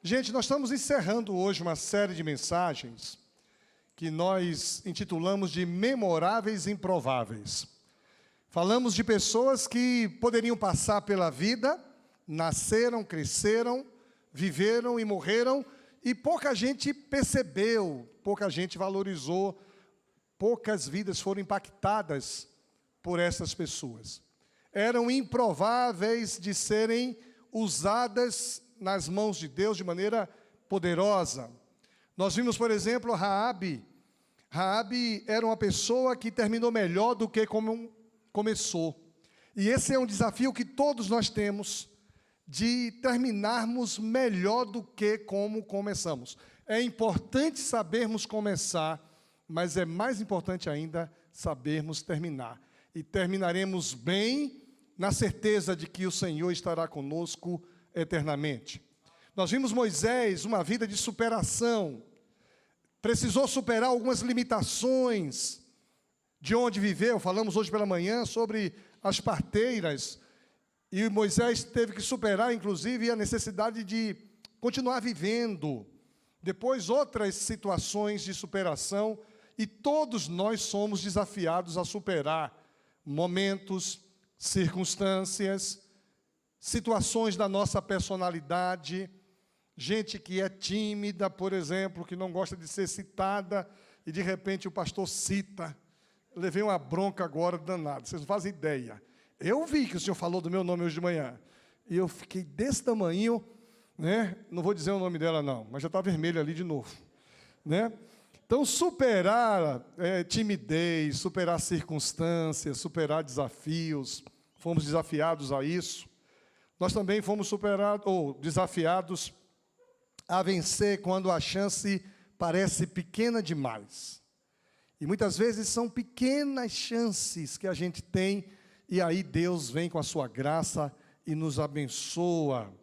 Gente, nós estamos encerrando hoje uma série de mensagens que nós intitulamos de Memoráveis Improváveis. Falamos de pessoas que poderiam passar pela vida, nasceram, cresceram, viveram e morreram, e pouca gente percebeu, pouca gente valorizou, poucas vidas foram impactadas por essas pessoas. Eram improváveis de serem usadas nas mãos de Deus de maneira poderosa. Nós vimos, por exemplo, Raabe. Raabe era uma pessoa que terminou melhor do que como começou. E esse é um desafio que todos nós temos, de terminarmos melhor do que como começamos. É importante sabermos começar, mas é mais importante ainda sabermos terminar. E terminaremos bem, na certeza de que o Senhor estará conosco eternamente. Nós vimos Moisés, uma vida de superação. Precisou superar algumas limitações de onde viveu. Falamos hoje pela manhã sobre as parteiras. E Moisés teve que superar, inclusive, a necessidade de continuar vivendo. Depois, outras situações de superação. E todos nós somos desafiados a superar momentos, circunstâncias, situações da nossa personalidade. Gente que é tímida, por exemplo, que não gosta de ser citada, e de repente o pastor cita. Eu levei uma bronca agora danada, vocês não fazem ideia. Eu vi que o senhor falou do meu nome hoje de manhã, e eu fiquei desse tamanho, né? Não vou dizer o nome dela não, mas já está vermelho ali de novo, né? Então, superar timidez, superar circunstâncias, superar desafios, fomos desafiados a isso. Nós também fomos desafiados a vencer quando a chance parece pequena demais. E muitas vezes são pequenas chances que a gente tem, e aí Deus vem com a sua graça e nos abençoa.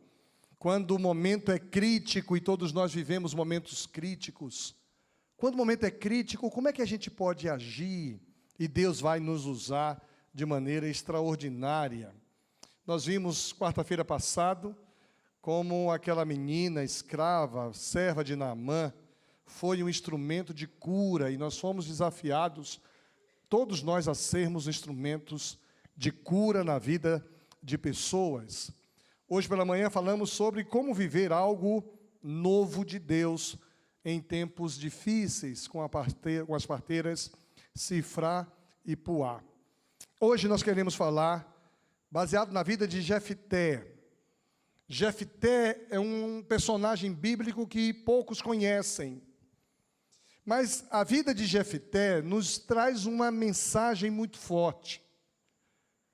Quando o momento é crítico, e todos nós vivemos momentos críticos, quando o momento é crítico, como é que a gente pode agir? E Deus vai nos usar de maneira extraordinária. Nós vimos, quarta-feira passada, como aquela menina escrava, serva de Naamã, foi um instrumento de cura, e nós fomos desafiados, todos nós, a sermos instrumentos de cura na vida de pessoas. Hoje pela manhã falamos sobre como viver algo novo de Deus em tempos difíceis, com as parteiras Sifrá e Puá. Hoje nós queremos falar, baseado na vida de Jefté. Jefté é um personagem bíblico que poucos conhecem. Mas a vida de Jefté nos traz uma mensagem muito forte,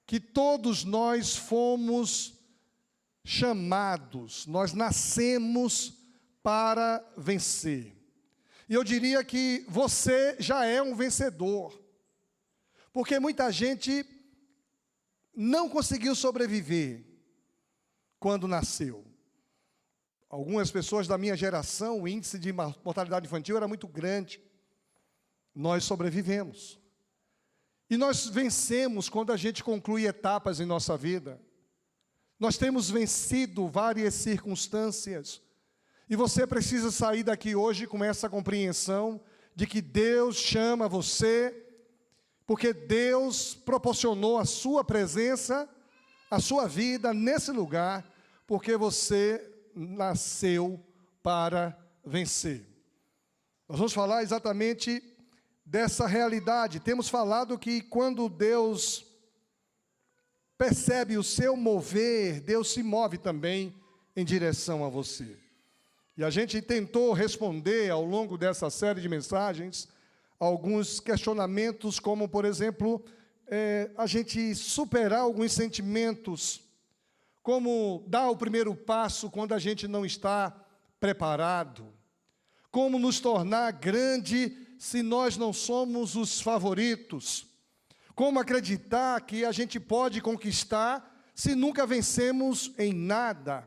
que todos nós fomos chamados, nós nascemos para vencer. E eu diria que você já é um vencedor, porque muita gente não conseguiu sobreviver quando nasceu. Algumas pessoas da minha geração, o índice de mortalidade infantil era muito grande. Nós sobrevivemos. E nós vencemos quando a gente conclui etapas em nossa vida. Nós temos vencido várias circunstâncias. E você precisa sair daqui hoje com essa compreensão de que Deus chama você, porque Deus proporcionou a sua presença, a sua vida nesse lugar, porque você nasceu para vencer. Nós vamos falar exatamente dessa realidade. Temos falado que quando Deus percebe o seu mover, Deus se move também em direção a você. E a gente tentou responder ao longo dessa série de mensagens alguns questionamentos, como, por exemplo, a gente superar alguns sentimentos, como dar o primeiro passo quando a gente não está preparado, como nos tornar grande se nós não somos os favoritos, como acreditar que a gente pode conquistar se nunca vencemos em nada.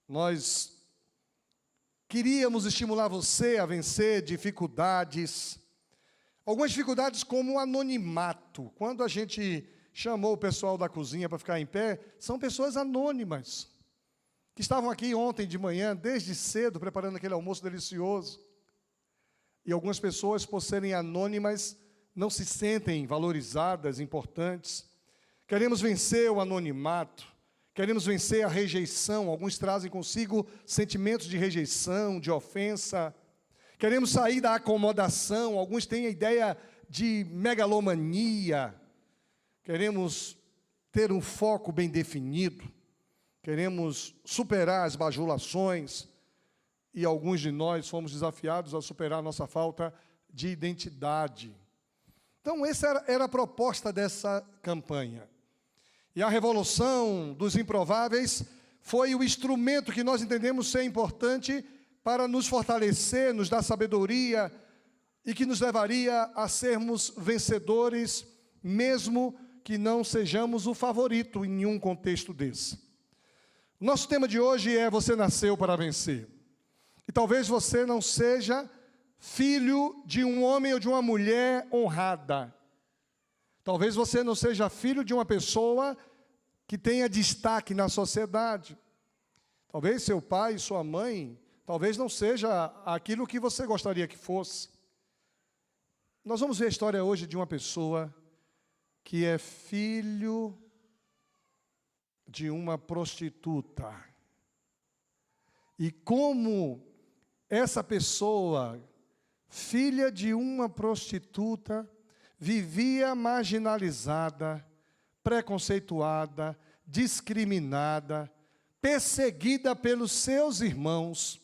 Nós queríamos estimular você a vencer dificuldades, algumas dificuldades como o anonimato. Quando a gente chamou o pessoal da cozinha para ficar em pé, são pessoas anônimas. que estavam aqui ontem de manhã, desde cedo, preparando aquele almoço delicioso. E algumas pessoas, por serem anônimas, não se sentem valorizadas, importantes. Queremos vencer o anonimato, queremos vencer a rejeição. Alguns trazem consigo sentimentos de rejeição, de ofensa. Queremos sair da acomodação, alguns têm a ideia de megalomania. Queremos ter um foco bem definido. Queremos superar as bajulações. E alguns de nós fomos desafiados a superar a nossa falta de identidade. Então, essa era a proposta dessa campanha. E a Revolução dos Improváveis foi o instrumento que nós entendemos ser importante para nos fortalecer, nos dar sabedoria e que nos levaria a sermos vencedores, mesmo que não sejamos o favorito em nenhum contexto desse. O nosso tema de hoje é: você nasceu para vencer. E talvez você não seja filho de um homem ou de uma mulher honrada. Talvez você não seja filho de uma pessoa que tenha destaque na sociedade. Talvez seu pai e sua mãe, talvez não seja aquilo que você gostaria que fosse. Nós vamos ver a história hoje de uma pessoa que é filho de uma prostituta. E como essa pessoa, filha de uma prostituta, vivia marginalizada, preconceituada, discriminada, perseguida pelos seus irmãos.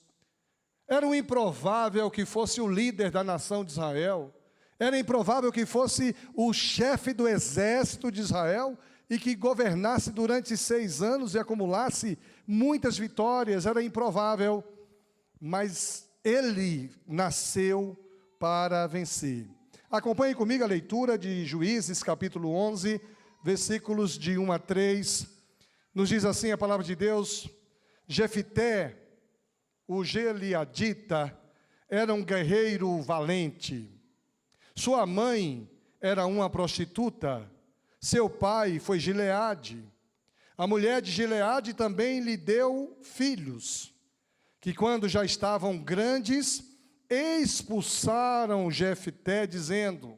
Era improvável que fosse o líder da nação de Israel, era improvável que fosse o chefe do exército de Israel e que governasse durante 6 anos e acumulasse muitas vitórias, era improvável, mas ele nasceu para vencer. Acompanhe comigo a leitura de Juízes, capítulo 11, versículos de 1 a 3. Nos diz assim a palavra de Deus: Jefité, o Gileadita, era um guerreiro valente. Sua mãe era uma prostituta. Seu pai foi Gileade. A mulher de Gileade também lhe deu filhos, que quando já estavam grandes, expulsaram Jefté, dizendo: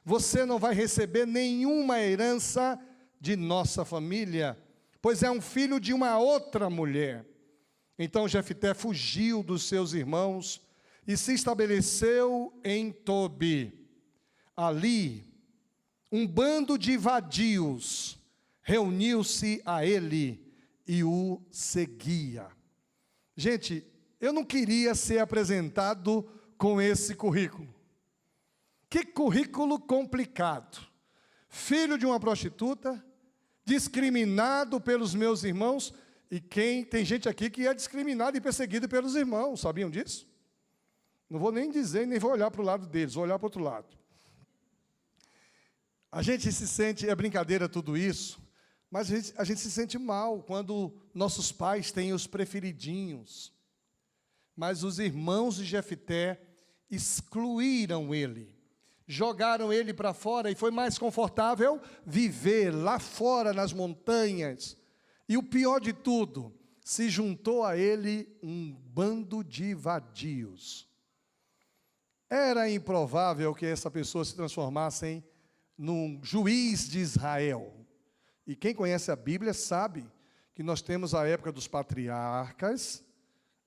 você não vai receber nenhuma herança de nossa família, pois é um filho de uma outra mulher. Então Jefté fugiu dos seus irmãos e se estabeleceu em Tobi. Ali, um bando de vadios reuniu-se a ele e o seguia. Gente, eu não queria ser apresentado com esse currículo. Que currículo complicado. Filho de uma prostituta, discriminado pelos meus irmãos, e tem gente aqui que é discriminada e perseguida pelos irmãos, sabiam disso? Não vou nem dizer, nem vou olhar para o lado deles, vou olhar para o outro lado. A gente se sente, é brincadeira tudo isso, mas a gente se sente mal quando nossos pais têm os preferidinhos. Mas os irmãos de Jefté excluíram ele, jogaram ele para fora, e foi mais confortável viver lá fora nas montanhas. E o pior de tudo, se juntou a ele um bando de vadios. Era improvável que essa pessoa se transformasse num juiz de Israel. E quem conhece a Bíblia sabe que nós temos a época dos patriarcas,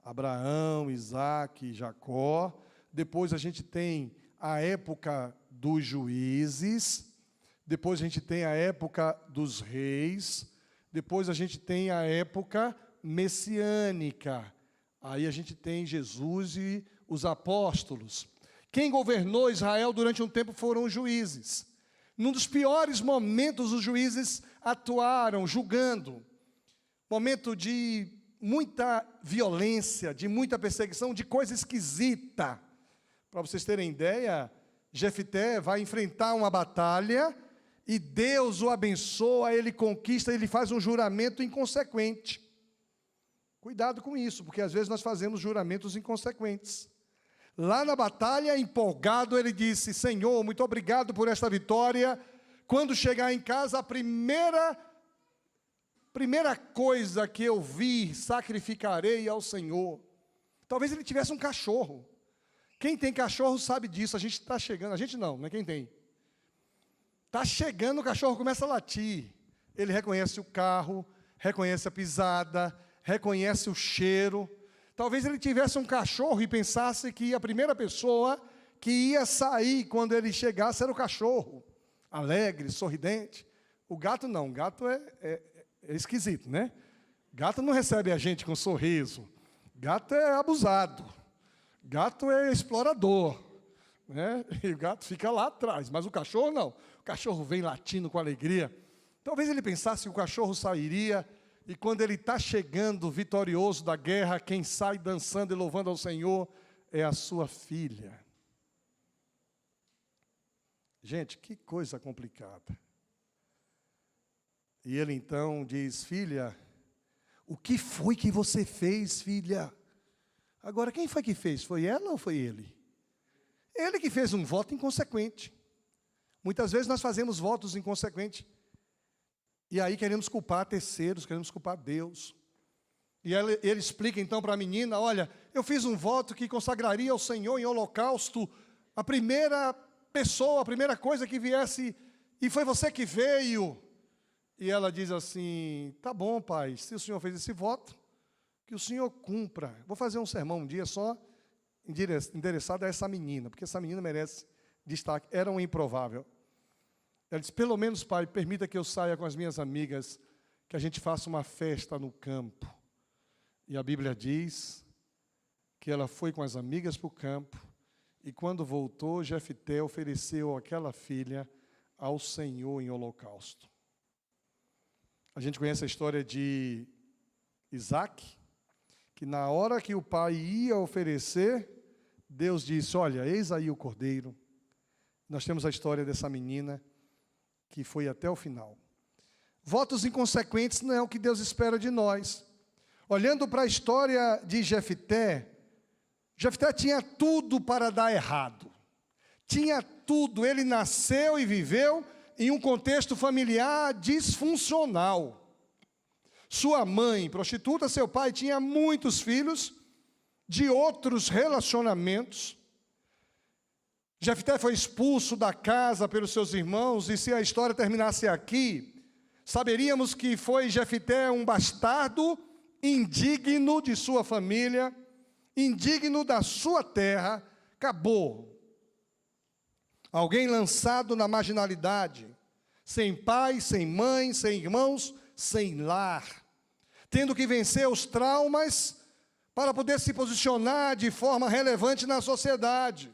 Abraão, Isaac, Jacó. Depois a gente tem a época dos juízes. Depois a gente tem a época dos reis. Depois a gente tem a época messiânica. Aí a gente tem Jesus e os apóstolos. Quem governou Israel durante um tempo foram os juízes. Num dos piores momentos, os juízes atuaram, julgando. Momento de muita violência, de muita perseguição, de coisa esquisita. Para vocês terem ideia, Jefté vai enfrentar uma batalha e Deus o abençoa, ele conquista, ele faz um juramento inconsequente. Cuidado com isso, porque às vezes nós fazemos juramentos inconsequentes. Lá na batalha, empolgado, ele disse: Senhor, muito obrigado por esta vitória. Quando chegar em casa, a primeira primeira coisa que eu vi, sacrificarei ao Senhor. Talvez ele tivesse um cachorro. Quem tem cachorro sabe disso. A gente está chegando, a gente não é quem tem. Está chegando, o cachorro começa a latir. Ele reconhece o carro, reconhece a pisada, reconhece o cheiro. Talvez ele tivesse um cachorro e pensasse que a primeira pessoa que ia sair quando ele chegasse era o cachorro. Alegre, sorridente. O gato não, o gato é esquisito, né? Gato não recebe a gente com sorriso. Gato é abusado. Gato é explorador, né? E o gato fica lá atrás, mas o cachorro não. O cachorro vem latindo com alegria. Talvez ele pensasse que o cachorro sairia, e quando ele está chegando vitorioso da guerra, quem sai dançando e louvando ao Senhor é a sua filha. Gente, que coisa complicada. E ele então diz: filha, o que foi que você fez, filha? Agora, quem foi que fez? Foi ela ou foi ele? Ele que fez um voto inconsequente. Muitas vezes nós fazemos votos inconsequentes. E aí queremos culpar terceiros, queremos culpar Deus. E ele explica então para a menina: olha, eu fiz um voto que consagraria ao Senhor em holocausto a primeira pessoa, a primeira coisa que viesse, e foi você que veio. E ela diz assim: tá bom, pai, se o senhor fez esse voto, que o senhor cumpra. Vou fazer um sermão um dia só endereçado a essa menina, porque essa menina merece destaque. Era um improvável. Ela disse: pelo menos, pai, permita que eu saia com as minhas amigas, que a gente faça uma festa no campo. E a Bíblia diz que ela foi com as amigas para o campo, e quando voltou, Jefté ofereceu aquela filha ao Senhor em holocausto. A gente conhece a história de Isaac, que na hora que o pai ia oferecer, Deus disse: olha, eis aí o cordeiro. Nós temos a história dessa menina, que foi até o final. Votos inconsequentes não é o que Deus espera de nós. Olhando para a história de Jefté, Jefté tinha tudo para dar errado. Tinha tudo, ele nasceu e viveu em um contexto familiar disfuncional. Sua mãe, prostituta, seu pai tinha muitos filhos de outros relacionamentos. Jefté foi expulso da casa pelos seus irmãos, e se a história terminasse aqui, saberíamos que foi Jefté um bastardo, indigno de sua família, indigno da sua terra. Acabou. Alguém lançado na marginalidade, sem pai, sem mãe, sem irmãos, sem lar, tendo que vencer os traumas para poder se posicionar de forma relevante na sociedade.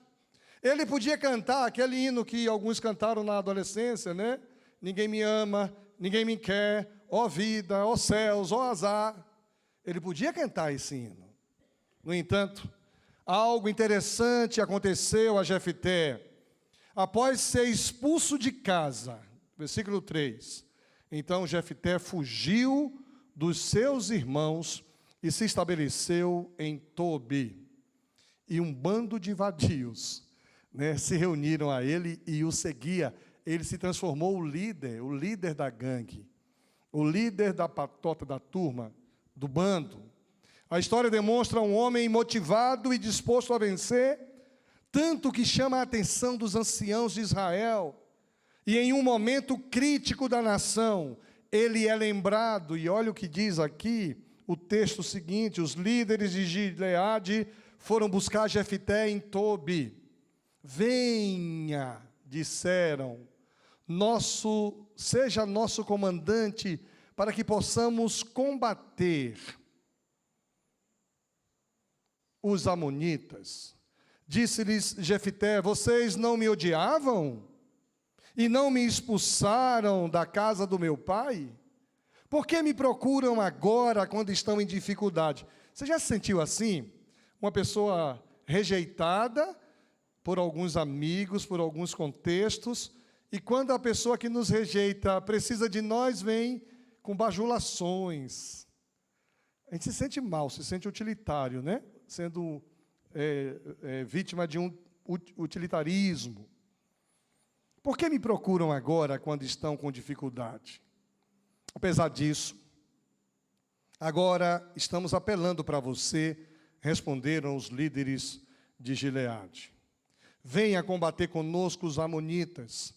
Ele podia cantar aquele hino que alguns cantaram na adolescência, né? Ninguém me ama, ninguém me quer, ó vida, ó céus, ó azar. Ele podia cantar esse hino. No entanto, algo interessante aconteceu a Jefté. Após ser expulso de casa, versículo 3, então Jefté fugiu dos seus irmãos e se estabeleceu em Tobi. E um bando de vadios, né, se reuniram a ele e o seguia. Ele se transformou o líder da gangue, o líder da patota da turma, do bando. A história demonstra um homem motivado e disposto a vencer, tanto que chama a atenção dos anciãos de Israel. E em um momento crítico da nação, ele é lembrado, e olha o que diz aqui o texto seguinte: os líderes de Gileade foram buscar Jefté em Tobi. Venha, disseram, seja nosso comandante, para que possamos combater os amonitas. Disse-lhes Jefté: vocês não me odiavam? E não me expulsaram da casa do meu pai? Por que me procuram agora, quando estão em dificuldade? Você já se sentiu assim? Uma pessoa rejeitada por alguns amigos, por alguns contextos, e quando a pessoa que nos rejeita precisa de nós, vem com bajulações. A gente se sente mal, se sente utilitário, né? Sendo vítima de um utilitarismo. Por que me procuram agora, quando estão com dificuldade? Apesar disso, Agora, estamos apelando para você, responderam os líderes de Gileade. Venha combater conosco os amonitas,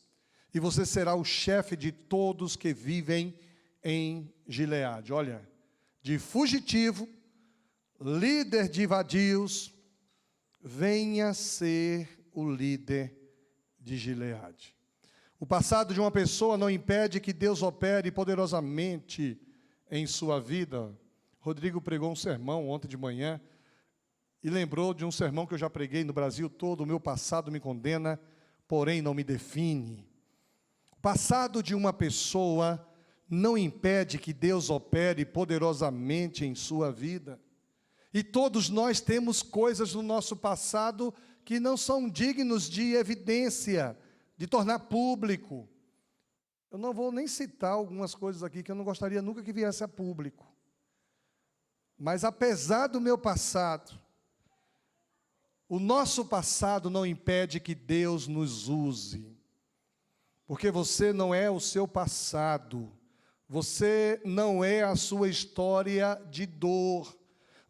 e você será o chefe de todos que vivem em Gileade. Olha, de fugitivo, líder de vadios, venha ser o líder de Gileade. O passado de uma pessoa não impede que Deus opere poderosamente em sua vida. Rodrigo pregou um sermão ontem de manhã e lembrou de um sermão que eu já preguei no Brasil todo: o meu passado me condena, porém não me define. O passado de uma pessoa não impede que Deus opere poderosamente em sua vida. E todos nós temos coisas no nosso passado que não são dignos de evidência, de tornar público. Eu não vou nem citar algumas coisas aqui que eu não gostaria nunca que viesse a público. Mas apesar do meu passado, o nosso passado não impede que Deus nos use. Porque você não é o seu passado, você não é a sua história de dor,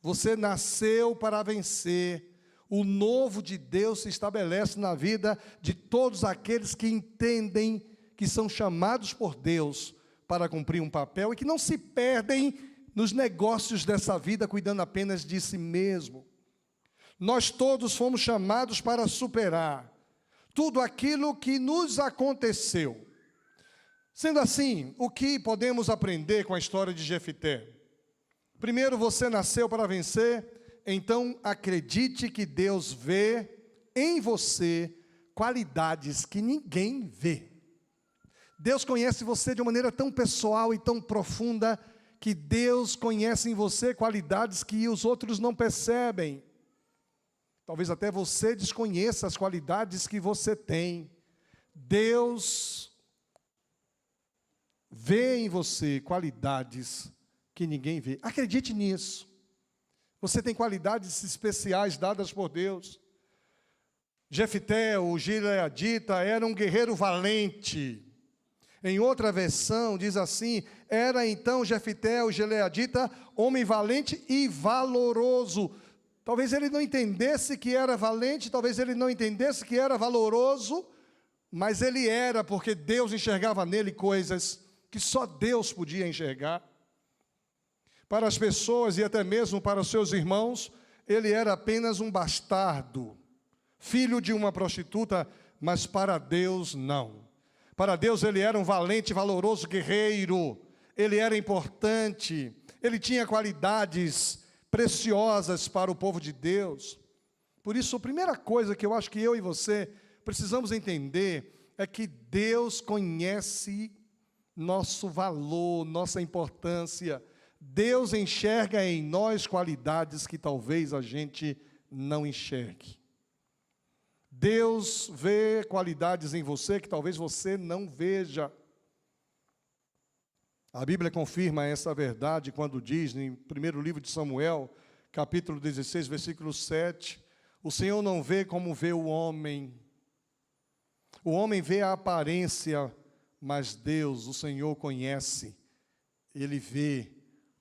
você nasceu para vencer. O novo de Deus se estabelece na vida de todos aqueles que entendem que são chamados por Deus para cumprir um papel e que não se perdem nos negócios dessa vida, cuidando apenas de si mesmo. Nós todos fomos chamados para superar tudo aquilo que nos aconteceu. Sendo assim, o que podemos aprender com a história de Jefité? Primeiro, você nasceu para vencer, então acredite que Deus vê em você qualidades que ninguém vê. Deus conhece você de uma maneira tão pessoal e tão profunda, que Deus conhece em você qualidades que os outros não percebem. Talvez até você desconheça as qualidades que você tem. Deus vê em você qualidades que ninguém vê. Acredite nisso. Você tem qualidades especiais dadas por Deus. Jefité, o gileadita, era um guerreiro valente. Em outra versão diz assim: era então Jefité, o gileadita, homem valente e valoroso. Talvez ele não entendesse que era valente, talvez ele não entendesse que era valoroso, mas ele era, porque Deus enxergava nele coisas que só Deus podia enxergar. Para as pessoas e até mesmo para os seus irmãos, ele era apenas um bastardo, filho de uma prostituta, mas para Deus não. Para Deus ele era um valente, valoroso guerreiro, ele era importante, ele tinha qualidades preciosas para o povo de Deus. Por isso, a primeira coisa que eu acho que eu e você precisamos entender é que Deus conhece nosso valor, nossa importância. Deus enxerga em nós qualidades que talvez a gente não enxergue. Deus vê qualidades em você que talvez você não veja. A Bíblia confirma essa verdade quando diz, em primeiro livro de Samuel, capítulo 16, versículo 7, o Senhor não vê como vê o homem. O homem vê a aparência, mas Deus, o Senhor, conhece. Ele vê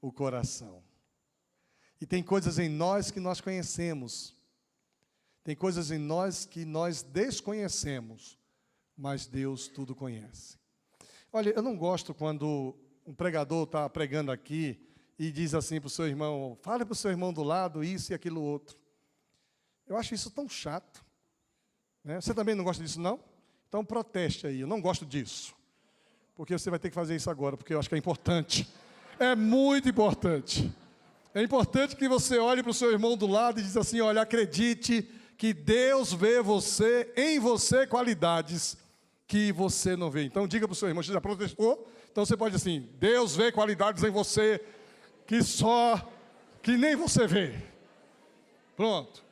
o coração. E tem coisas em nós que nós conhecemos. Tem coisas em nós que nós desconhecemos, mas Deus tudo conhece. Olha, eu não gosto quando um pregador está pregando aqui e diz assim para o seu irmão: fale para o seu irmão do lado isso e aquilo outro. Eu acho isso tão chato. Né? Você também não gosta disso, não? Então proteste aí, eu não gosto disso. Porque você vai ter que fazer isso agora, porque eu acho que é importante. É muito importante. É importante que você olhe para o seu irmão do lado e diz assim: olha, acredite que Deus vê você, em você, qualidades que você não vê. Então diga para o seu irmão: você já protestou? Então você pode dizer assim: Deus vê qualidades em você que nem você vê. Pronto.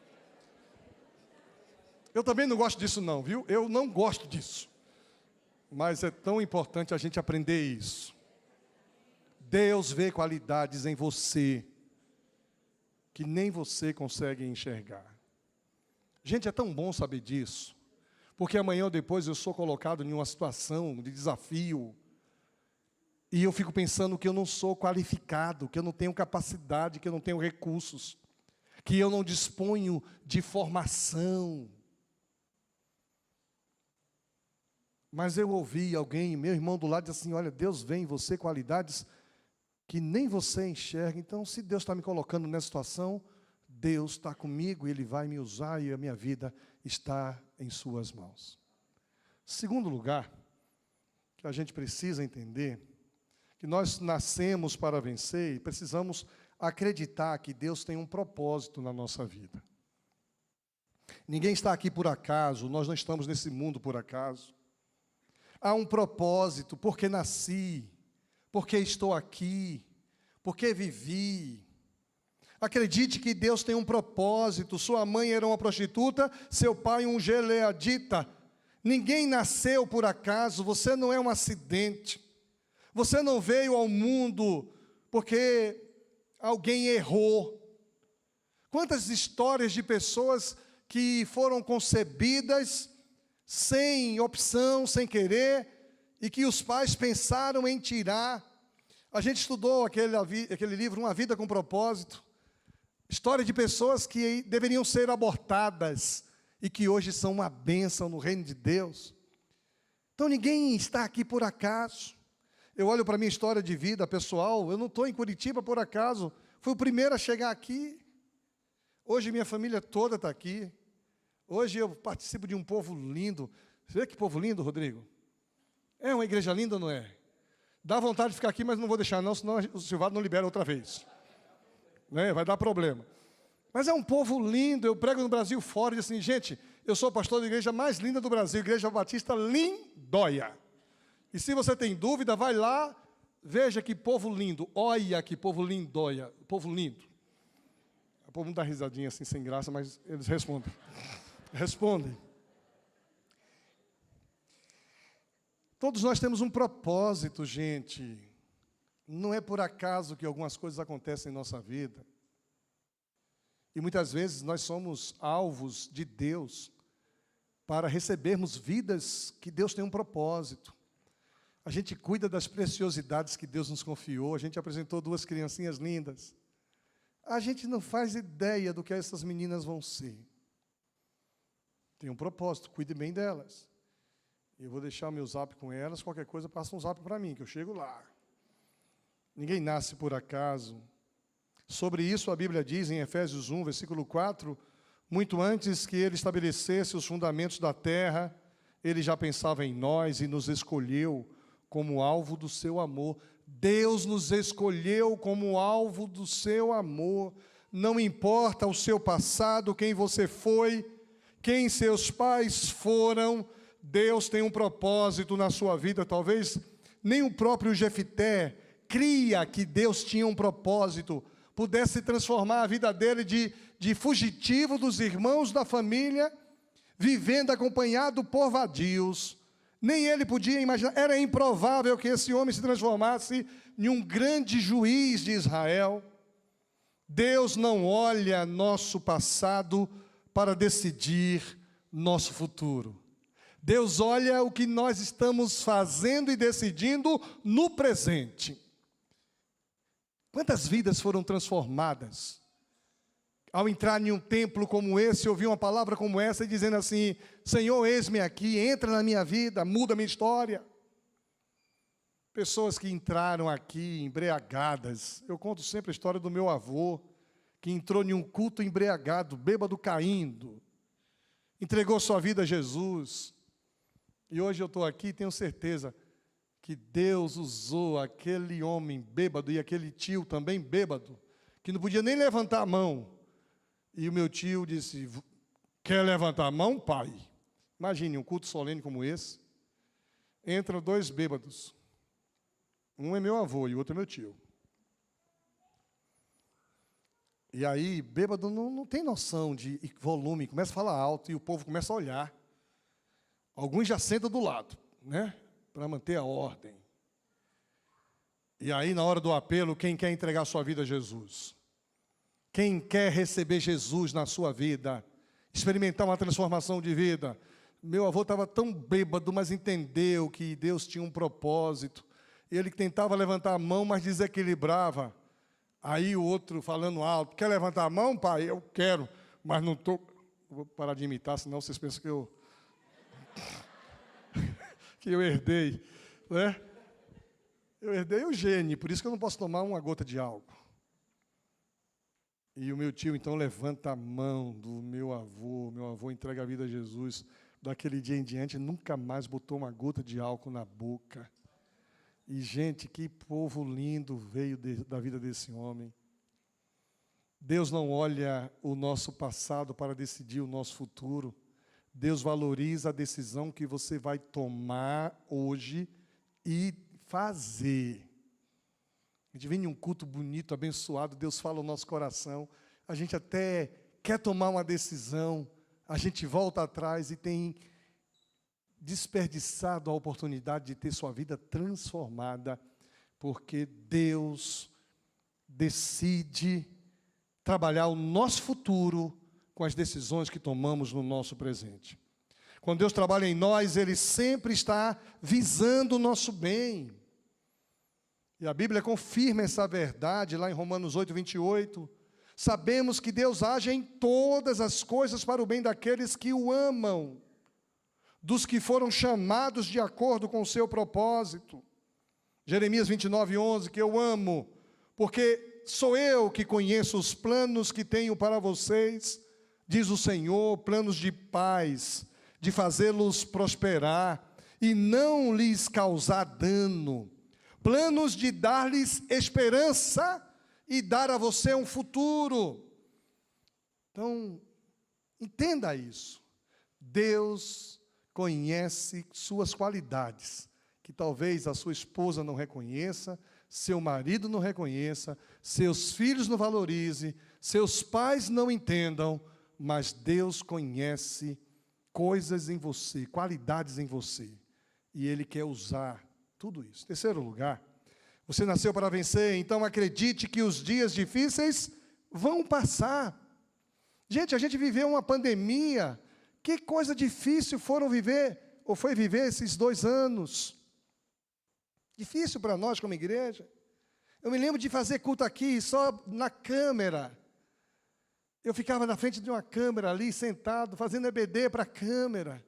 Eu também não gosto disso não, viu? Eu não gosto disso. Mas é tão importante a gente aprender isso. Deus vê qualidades em você que nem você consegue enxergar. Gente, é tão bom saber disso, porque amanhã ou depois eu sou colocado em uma situação de desafio, E eu fico pensando que eu não sou qualificado, que eu não tenho capacidade, que eu não tenho recursos, que eu não disponho de formação. Mas eu ouvi alguém, meu irmão do lado, dizer assim, olha, Deus vê em você qualidades que nem você enxerga. Então, se Deus está me colocando nessa situação, Deus está comigo e Ele vai me usar e a minha vida está em suas mãos. Segundo lugar, que a gente precisa entender, que nós nascemos para vencer e precisamos acreditar que Deus tem um propósito na nossa vida. Ninguém está aqui por acaso, nós não estamos nesse mundo por acaso. Há um propósito, porque nasci, porque estou aqui, porque vivi. Acredite que Deus tem um propósito. Sua mãe era uma prostituta, seu pai um geleadita. Ninguém nasceu por acaso, você não é um acidente. Você não veio ao mundo porque alguém errou. Quantas histórias de pessoas que foram concebidas sem opção, sem querer, e que os pais pensaram em tirar. A gente estudou aquele livro, Uma Vida com Propósito. História de pessoas que deveriam ser abortadas e que hoje são uma bênção no reino de Deus. Então ninguém está aqui por acaso. Eu olho para a minha história de vida pessoal, eu não estou em Curitiba por acaso, fui o primeiro a chegar aqui. Hoje minha família toda está aqui. Hoje eu participo de um povo lindo. Você vê que povo lindo, Rodrigo? É uma igreja linda ou não é? Dá vontade de ficar aqui, mas não vou deixar não, senão o Silvado não libera outra vez. Né? Vai dar problema. Mas é um povo lindo, eu prego no Brasil fora, e digo assim, gente, eu sou pastor da igreja mais linda do Brasil, Igreja Batista Lindóia. E se você tem dúvida, vai lá, veja que povo lindo, olha que povo lindóia, povo lindo. O povo não dá risadinha assim, sem graça, mas eles respondem. Respondem. Todos nós temos um propósito, gente. Não é por acaso que algumas coisas acontecem em nossa vida. E muitas vezes nós somos alvos de Deus para recebermos vidas que Deus tem um propósito. A gente cuida das preciosidades que Deus nos confiou. A gente apresentou 2 criancinhas lindas. A gente não faz ideia do que essas meninas vão ser. Tem um propósito, cuide bem delas. Eu vou deixar o meu zap com elas, qualquer coisa passa um zap para mim, que eu chego lá. Ninguém nasce por acaso. Sobre isso a Bíblia diz em Efésios 1, versículo 4, muito antes que Ele estabelecesse os fundamentos da terra, Ele já pensava em nós e nos escolheu como alvo do seu amor. Deus nos escolheu como alvo do seu amor. Não importa o seu passado, quem você foi, quem seus pais foram, Deus tem um propósito na sua vida. Talvez nem o próprio Jefité cria que Deus tinha um propósito, pudesse transformar a vida dele de fugitivo dos irmãos da família, vivendo acompanhado por vadios. Nem ele podia imaginar, era improvável que esse homem se transformasse em um grande juiz de Israel. Deus não olha nosso passado para decidir nosso futuro. Deus olha o que nós estamos fazendo e decidindo no presente. Quantas vidas foram transformadas ao entrar em um templo como esse, ouvir uma palavra como essa e dizendo assim, Senhor, eis-me aqui, entra na minha vida, muda a minha história. Pessoas que entraram aqui embriagadas. Eu conto sempre a história do meu avô, que entrou em um culto embriagado, bêbado caindo, entregou sua vida a Jesus. E hoje eu estou aqui e tenho certeza que Deus usou aquele homem bêbado e aquele tio também bêbado, que não podia nem levantar a mão. E o meu tio disse, quer levantar a mão, pai? Imagine um culto solene como esse. Entram 2 bêbados. Um é meu avô e o outro é meu tio. E aí, bêbado não tem noção de volume, começa a falar alto e o povo começa a olhar. Alguns já sentam do lado, né? Para manter a ordem. E aí, na hora do apelo, quem quer entregar sua vida a Jesus? Quem quer receber Jesus na sua vida? Experimentar uma transformação de vida? Meu avô estava tão bêbado, mas entendeu que Deus tinha um propósito. Ele tentava levantar a mão, mas desequilibrava. Aí o outro falando alto, quer levantar a mão, pai? Eu quero, mas não estou... Vou parar de imitar, senão vocês pensam que eu herdei, né? Eu herdei o gene, por isso que eu não posso tomar uma gota de álcool. E o meu tio, então, levanta a mão do meu avô entrega a vida a Jesus. Daquele dia em diante, nunca mais botou uma gota de álcool na boca. E, gente, que povo lindo veio da vida desse homem. Deus não olha o nosso passado para decidir o nosso futuro. Deus valoriza a decisão que você vai tomar hoje e fazer. A gente vem em um culto bonito, abençoado, Deus fala no nosso coração, a gente até quer tomar uma decisão, a gente volta atrás e tem desperdiçado a oportunidade de ter sua vida transformada, porque Deus decide trabalhar o nosso futuro com as decisões que tomamos no nosso presente. Quando Deus trabalha em nós, Ele sempre está visando o nosso bem. E a Bíblia confirma essa verdade lá em Romanos 8, 28. Sabemos que Deus age em todas as coisas para o bem daqueles que o amam, dos que foram chamados de acordo com o seu propósito. Jeremias 29, 11, que eu amo, porque sou eu que conheço os planos que tenho para vocês, diz o Senhor, planos de paz, de fazê-los prosperar e não lhes causar dano, planos de dar-lhes esperança e dar a você um futuro. Então, entenda isso. Deus conhece suas qualidades, que talvez a sua esposa não reconheça, seu marido não reconheça, seus filhos não valorizem, seus pais não entendam, mas Deus conhece coisas em você, qualidades em você, e Ele quer usar tudo isso. Terceiro lugar, você nasceu para vencer, então acredite que os dias difíceis vão passar. Gente, a gente viveu uma pandemia, que coisa difícil foi viver esses 2 anos. Difícil para nós como igreja. Eu me lembro de fazer culto aqui, só na câmera. Eu ficava na frente de uma câmera ali, sentado, fazendo EBD para a câmera,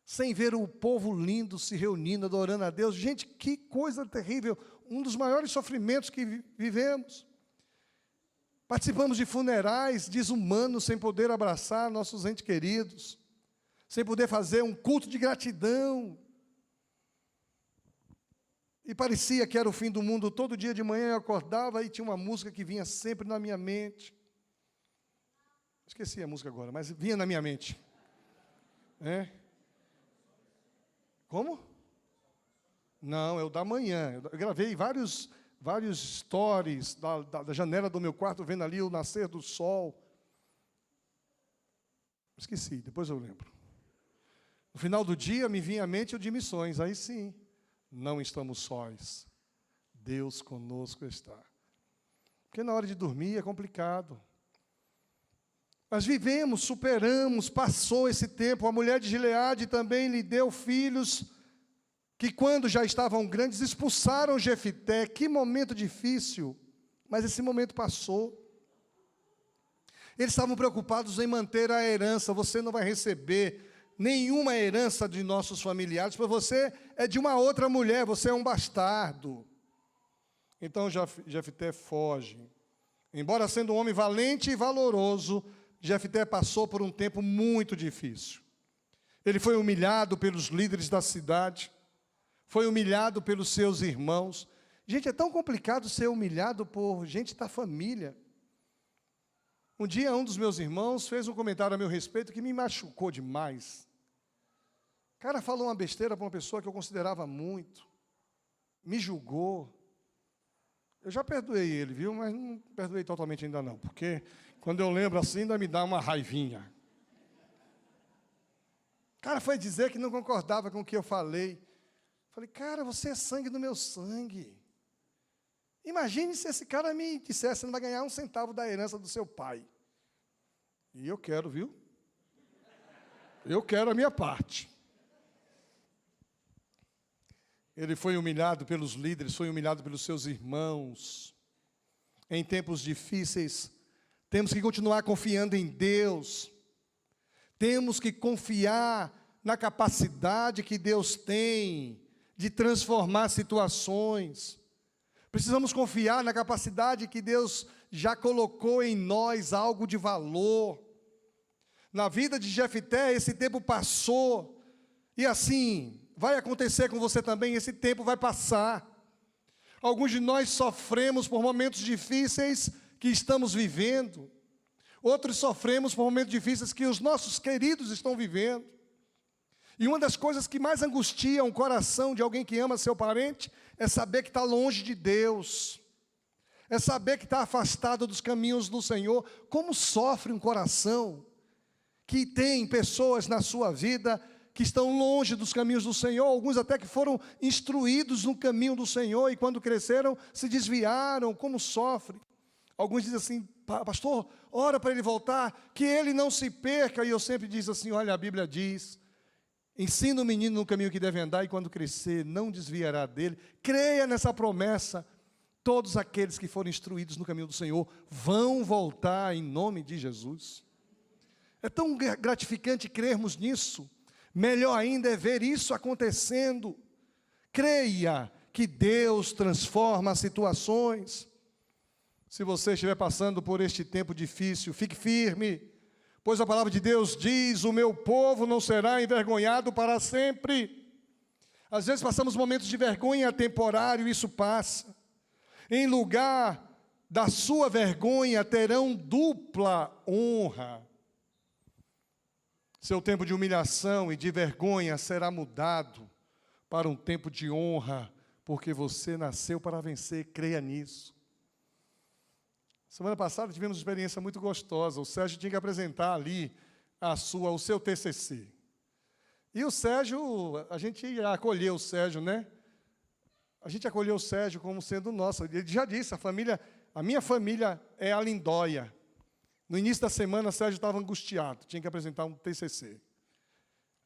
sem ver o povo lindo se reunindo, adorando a Deus. Gente, que coisa terrível, um dos maiores sofrimentos que vivemos. Participamos de funerais desumanos, sem poder abraçar nossos entes queridos, sem poder fazer um culto de gratidão. E parecia que era o fim do mundo. Todo dia de manhã eu acordava e tinha uma música que vinha sempre na minha mente. Esqueci a música agora, mas vinha na minha mente. Como? Não, é o da manhã. Eu gravei vários stories da janela do meu quarto, vendo ali o nascer do sol. Esqueci, depois eu lembro. No final do dia, me vinha à mente o de missões. Aí sim, não estamos sós. Deus conosco está. Porque na hora de dormir é complicado. Mas vivemos, superamos, passou esse tempo. A mulher de Gileade também lhe deu filhos, que quando já estavam grandes, expulsaram Jefité. Que momento difícil, mas esse momento passou. Eles estavam preocupados em manter a herança. Você não vai receber nenhuma herança de nossos familiares, porque você é de uma outra mulher, você é um bastardo. Então Jefité foge. Embora sendo um homem valente e valoroso, Jefité passou por um tempo muito difícil. Ele foi humilhado pelos líderes da cidade, foi humilhado pelos seus irmãos. Gente, é tão complicado ser humilhado por gente da família. Um dia, um dos meus irmãos fez um comentário a meu respeito que me machucou demais. O cara falou uma besteira para uma pessoa que eu considerava muito, me julgou. Eu já perdoei ele, viu? Mas não perdoei totalmente ainda não, porque quando eu lembro assim, ainda me dá uma raivinha. O cara foi dizer que não concordava com o que eu falei. Falei, cara, você é sangue do meu sangue. Imagine se esse cara me dissesse, você não vai ganhar um centavo da herança do seu pai. E eu quero, viu? Eu quero a minha parte. Ele foi humilhado pelos líderes, foi humilhado pelos seus irmãos. Em tempos difíceis, temos que continuar confiando em Deus. Temos que confiar na capacidade que Deus tem de transformar situações. Precisamos confiar na capacidade que Deus já colocou em nós algo de valor. Na vida de Jefté, esse tempo passou. E assim, vai acontecer com você também, esse tempo vai passar. Alguns de nós sofremos por momentos difíceis que estamos vivendo. Outros sofremos por momentos difíceis que os nossos queridos estão vivendo. E uma das coisas que mais angustia o coração de alguém que ama seu parente é saber que está longe de Deus. É saber que está afastado dos caminhos do Senhor. Como sofre um coração que tem pessoas na sua vida que estão longe dos caminhos do Senhor, alguns até que foram instruídos no caminho do Senhor e quando cresceram se desviaram, como sofre. Alguns dizem assim, pastor, ora para ele voltar, que ele não se perca. E eu sempre digo assim, olha, a Bíblia diz, ensina o menino no caminho que deve andar e quando crescer não desviará dele. Creia nessa promessa. Todos aqueles que forem instruídos no caminho do Senhor vão voltar em nome de Jesus. É tão gratificante crermos nisso. Melhor ainda é ver isso acontecendo. Creia que Deus transforma as situações. Se você estiver passando por este tempo difícil, fique firme, pois a palavra de Deus diz, o meu povo não será envergonhado para sempre. Às vezes passamos momentos de vergonha temporário, isso passa. Em lugar da sua vergonha, terão dupla honra. Seu tempo de humilhação e de vergonha será mudado para um tempo de honra, porque você nasceu para vencer, creia nisso. Semana passada tivemos uma experiência muito gostosa. O Sérgio tinha que apresentar ali o seu TCC. E o Sérgio, a gente acolheu o Sérgio, né? A gente acolheu o Sérgio como sendo nosso. Ele já disse, a minha família é a Lindóia. No início da semana, o Sérgio estava angustiado, tinha que apresentar um TCC.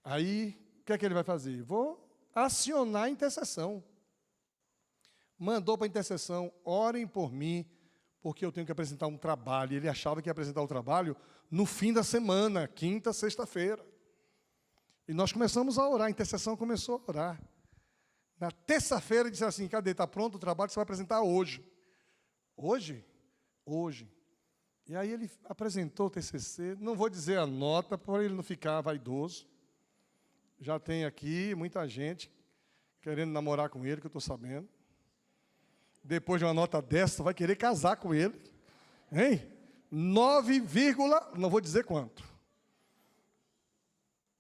Aí, o que é que ele vai fazer? Vou acionar a intercessão. Mandou para a intercessão, orem por mim, porque eu tenho que apresentar um trabalho. Ele achava que ia apresentar o trabalho no fim da semana, quinta, sexta-feira. E nós começamos a orar, a intercessão começou a orar. Na terça-feira, ele disse assim, cadê? Está pronto o trabalho que você vai apresentar hoje. Hoje? Hoje. E aí ele apresentou o TCC, não vou dizer a nota, para ele não ficar vaidoso. Já tem aqui muita gente querendo namorar com ele, que eu estou sabendo. Depois de uma nota dessa, vai querer casar com ele. Hein? 9, não vou dizer quanto.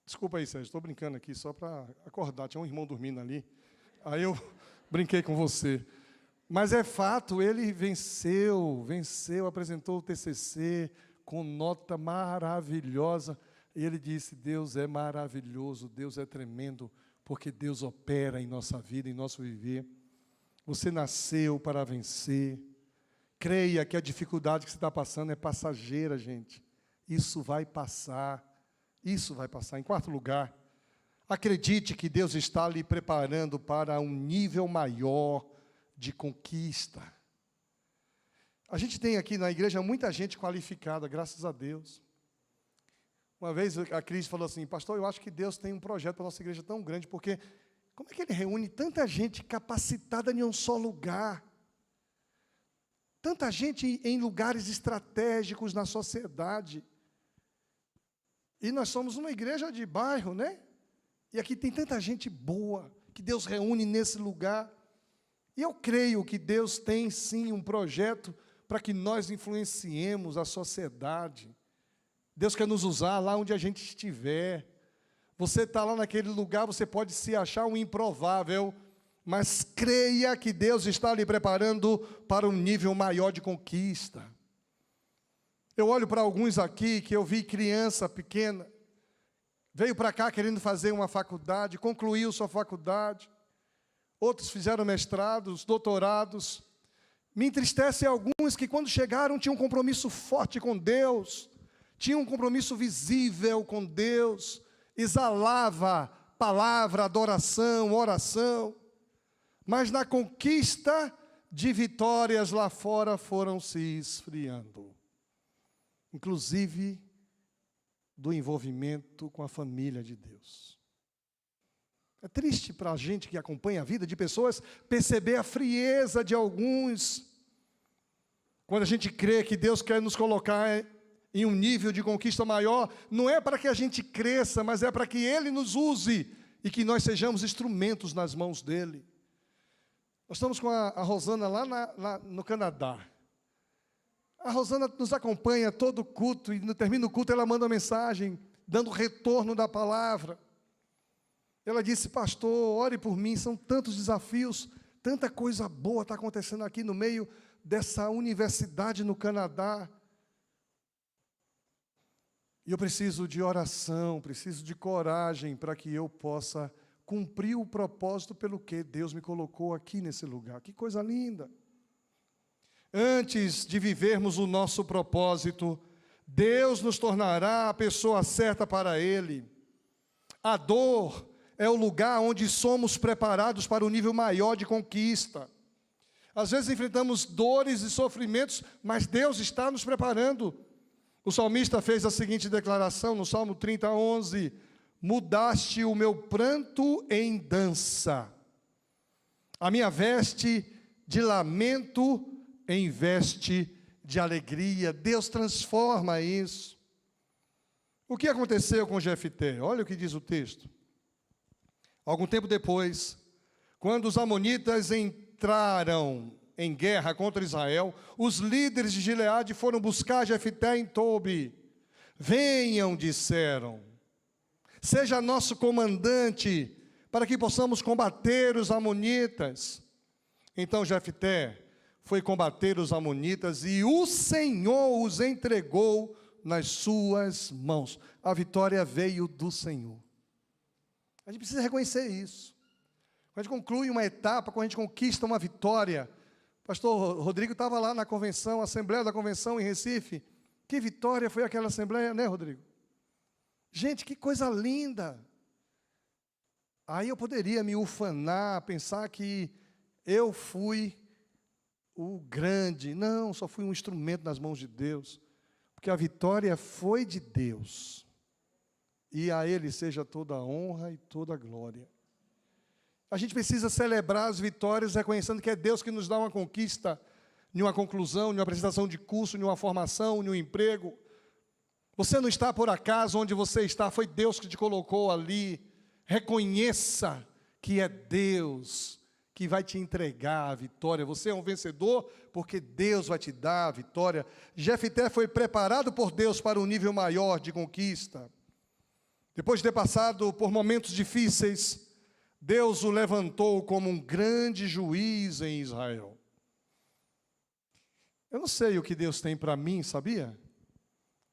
Desculpa aí, Sérgio, estou brincando aqui só para acordar. Tinha um irmão dormindo ali. Aí eu brinquei com você. Mas é fato, ele venceu, apresentou o TCC com nota maravilhosa. E ele disse, Deus é maravilhoso, Deus é tremendo, porque Deus opera em nossa vida, em nosso viver. Você nasceu para vencer. Creia que a dificuldade que você está passando é passageira, gente. Isso vai passar. Isso vai passar. Em quarto lugar, acredite que Deus está lhe preparando para um nível maior de conquista. A gente tem aqui na igreja muita gente qualificada, graças a Deus. Uma vez a Cris falou assim, pastor, eu acho que Deus tem um projeto para a nossa igreja tão grande, porque como é que Ele reúne tanta gente capacitada em um só lugar? Tanta gente em lugares estratégicos na sociedade. E nós somos uma igreja de bairro, né? E aqui tem tanta gente boa, que Deus reúne nesse lugar. E eu creio que Deus tem, sim, um projeto para que nós influenciemos a sociedade. Deus quer nos usar lá onde a gente estiver. Você está lá naquele lugar, você pode se achar um improvável, mas creia que Deus está lhe preparando para um nível maior de conquista. Eu olho para alguns aqui que eu vi criança pequena, veio para cá querendo fazer uma faculdade, concluiu sua faculdade, outros fizeram mestrados, doutorados. Me entristece alguns que quando chegaram tinham um compromisso forte com Deus, tinham um compromisso visível com Deus, exalava palavra, adoração, oração. mas na conquista de vitórias lá fora foram se esfriando. Inclusive do envolvimento com a família de Deus. É triste para a gente que acompanha a vida de pessoas perceber a frieza de alguns, quando a gente crê que Deus quer nos colocar em um nível de conquista maior, não é para que a gente cresça, mas é para que Ele nos use e que nós sejamos instrumentos nas mãos dEle. Nós estamos com a Rosana lá no Canadá. A Rosana nos acompanha todo culto, e no termino do culto ela manda uma mensagem, dando retorno da palavra. Ela disse: pastor, ore por mim, são tantos desafios, tanta coisa boa está acontecendo aqui no meio dessa universidade no Canadá. E eu preciso de oração, preciso de coragem para que eu possa cumprir o propósito pelo que Deus me colocou aqui nesse lugar. Que coisa linda! Antes de vivermos o nosso propósito, Deus nos tornará a pessoa certa para Ele. A dor é o lugar onde somos preparados para o nível maior de conquista. Às vezes enfrentamos dores e sofrimentos, mas Deus está nos preparando. O salmista fez a seguinte declaração no Salmo 30, 11: mudaste o meu pranto em dança, a minha veste de lamento em veste de alegria. Deus transforma isso. O que aconteceu com Jefté? Olha o que diz o texto. Algum tempo depois, quando os amonitas entraram em guerra contra Israel, os líderes de Gileade foram buscar Jefté em Tobi. Venham, disseram, seja nosso comandante, para que possamos combater os amonitas. Então Jefté foi combater os amonitas e o Senhor os entregou nas suas mãos. A vitória veio do Senhor. A gente precisa reconhecer isso. Quando a gente conclui uma etapa, quando a gente conquista uma vitória. Pastor Rodrigo estava lá na convenção, Assembleia da Convenção em Recife. Que vitória foi aquela Assembleia, né, Rodrigo? Gente, que coisa linda. Aí eu poderia me ufanar, pensar que eu fui o grande. Não, só fui um instrumento nas mãos de Deus. Porque a vitória foi de Deus. E a Ele seja toda a honra e toda a glória. A gente precisa celebrar as vitórias, reconhecendo que é Deus que nos dá uma conquista, em uma conclusão, em uma apresentação de curso, em uma formação, em um emprego. Você não está por acaso onde você está, foi Deus que te colocou ali. Reconheça que é Deus que vai te entregar a vitória. Você é um vencedor porque Deus vai te dar a vitória. Jefté foi preparado por Deus para um nível maior de conquista. Depois de ter passado por momentos difíceis, Deus o levantou como um grande juiz em Israel. Eu não sei o que Deus tem para mim, sabia?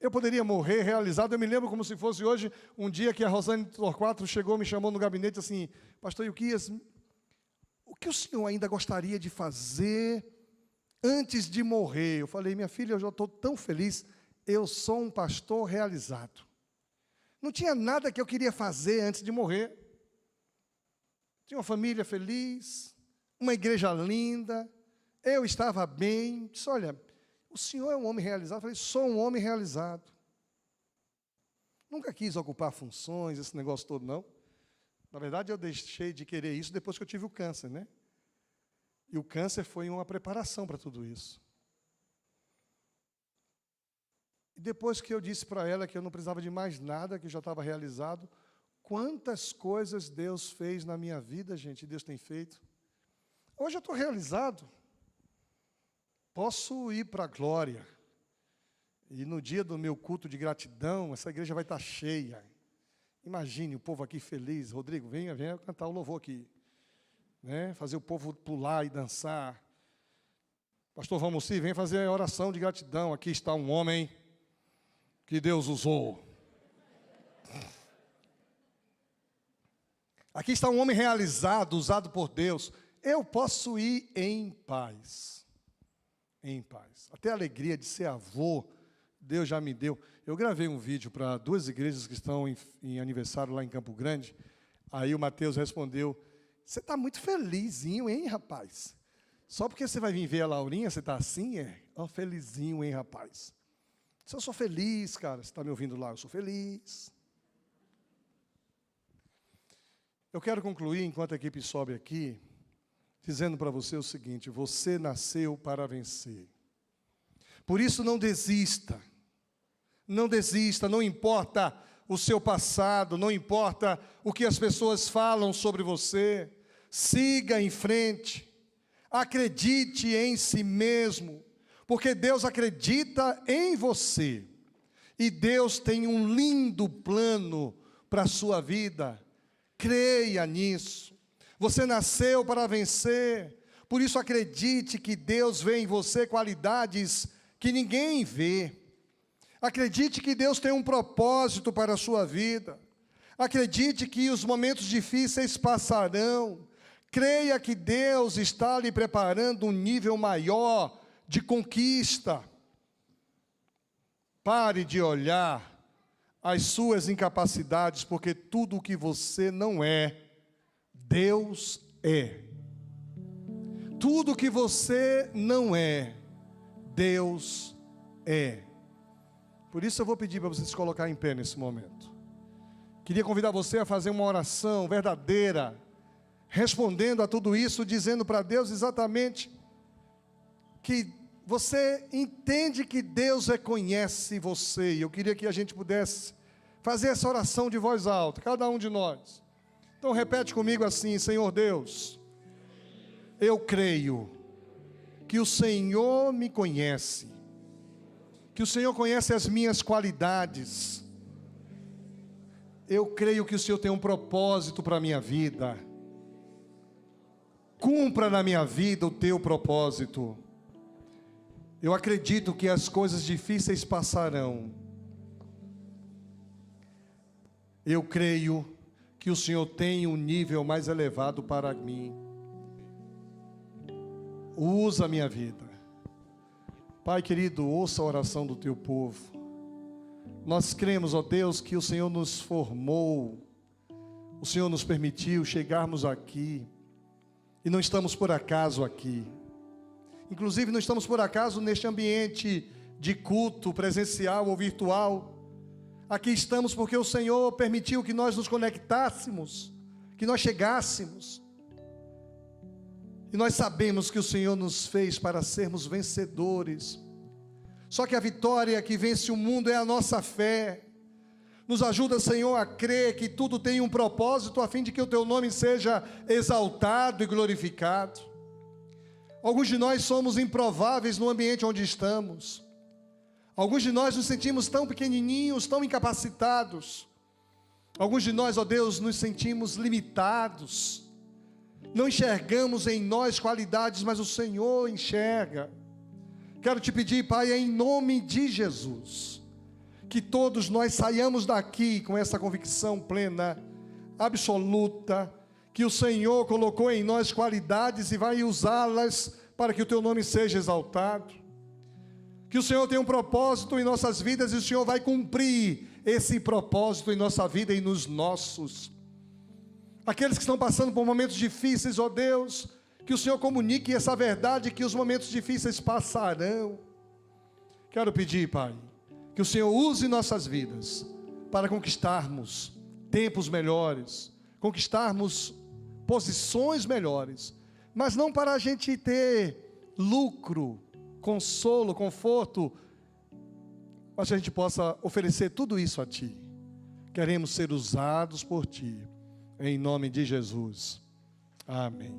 Eu poderia morrer realizado. Eu me lembro como se fosse hoje, um dia que a Rosane Torquato chegou, me chamou no gabinete assim: pastor Ilquias, o que o senhor ainda gostaria de fazer antes de morrer? Eu falei: minha filha, eu já estou tão feliz, eu sou um pastor realizado. Não tinha nada que eu queria fazer antes de morrer. Tinha uma família feliz, uma igreja linda, eu estava bem. Disse: olha, o senhor é um homem realizado. Eu falei: sou um homem realizado. Nunca quis ocupar funções, esse negócio todo, não. Na verdade, eu deixei de querer isso depois que eu tive o câncer, né? E o câncer foi uma preparação para tudo isso. E depois que eu disse para ela que eu não precisava de mais nada, que eu já estava realizado, quantas coisas Deus fez na minha vida, gente, Deus tem feito. Hoje eu estou realizado. Posso ir para a glória. E no dia do meu culto de gratidão, essa igreja vai estar cheia. Imagine o povo aqui feliz. Rodrigo, venha cantar o louvor aqui. Né? Fazer o povo pular e dançar. Pastor Valmossi, vem fazer a oração de gratidão. Aqui está um homem que Deus usou. Aqui está um homem realizado, usado por Deus. Eu posso ir em paz. Em paz. Até a alegria de ser avô, Deus já me deu. Eu gravei um vídeo para 2 igrejas que estão em aniversário lá em Campo Grande. Aí o Mateus respondeu Você está muito felizinho, hein, rapaz? Só porque você vai vir ver a Laurinha, você está assim, é? Ó, felizinho, hein, rapaz? Se eu sou feliz, cara, você está me ouvindo lá, eu sou feliz. Eu quero concluir, enquanto a equipe sobe aqui, dizendo para você o seguinte: você nasceu para vencer. Por isso não desista. Não desista, não importa o seu passado, não importa o que as pessoas falam sobre você. Siga em frente. Acredite em si mesmo, porque Deus acredita em você. E Deus tem um lindo plano para a sua vida. Creia nisso. Você nasceu para vencer. Por isso acredite que Deus vê em você qualidades que ninguém vê. Acredite que Deus tem um propósito para a sua vida. Acredite que os momentos difíceis passarão. Creia que Deus está lhe preparando um nível maior de conquista. Pare de olhar as suas incapacidades, porque tudo o que você não é, Deus é. Tudo o que você não é, Deus é. Por isso eu vou pedir para você se colocar em pé nesse momento. Queria convidar você a fazer uma oração verdadeira, respondendo a tudo isso, dizendo para Deus exatamente que você entende que Deus reconhece você. E eu queria que a gente pudesse fazer essa oração de voz alta, cada um de nós. Então repete comigo assim: Senhor Deus, eu creio que o Senhor me conhece, que o Senhor conhece as minhas qualidades. Eu creio que o Senhor tem um propósito para a minha vida. Cumpra na minha vida o teu propósito. Eu acredito que as coisas difíceis passarão. Eu creio que o Senhor tem um nível mais elevado para mim. Usa a minha vida. Pai querido, ouça a oração do teu povo. Nós cremos, ó Deus, que o Senhor nos formou, o Senhor nos permitiu chegarmos aqui, e não estamos por acaso aqui. Inclusive não estamos por acaso neste ambiente de culto presencial ou virtual. Aqui estamos porque o Senhor permitiu que nós nos conectássemos, que nós chegássemos. E nós sabemos que o Senhor nos fez para sermos vencedores. Só que a vitória que vence o mundo é a nossa fé. Nos ajuda, Senhor, a crer que tudo tem um propósito, a fim de que o teu nome seja exaltado e glorificado. Alguns de nós somos improváveis no ambiente onde estamos. Alguns de nós nos sentimos tão pequenininhos, tão incapacitados. Alguns de nós, ó Deus, nos sentimos limitados. Não enxergamos em nós qualidades, mas o Senhor enxerga. Quero te pedir, Pai, em nome de Jesus, que todos nós saiamos daqui com essa convicção plena, absoluta, que o Senhor colocou em nós qualidades e vai usá-las para que o teu nome seja exaltado. Que o Senhor tem um propósito em nossas vidas e o Senhor vai cumprir esse propósito em nossa vida e nos nossos. Aqueles que estão passando por momentos difíceis, ó Deus, que o Senhor comunique essa verdade, que os momentos difíceis passarão. Quero pedir, Pai, que o Senhor use nossas vidas para conquistarmos tempos melhores, conquistarmos posições melhores, mas não para a gente ter lucro, consolo, conforto, mas que a gente possa oferecer tudo isso a Ti. Queremos ser usados por Ti, em nome de Jesus. Amém.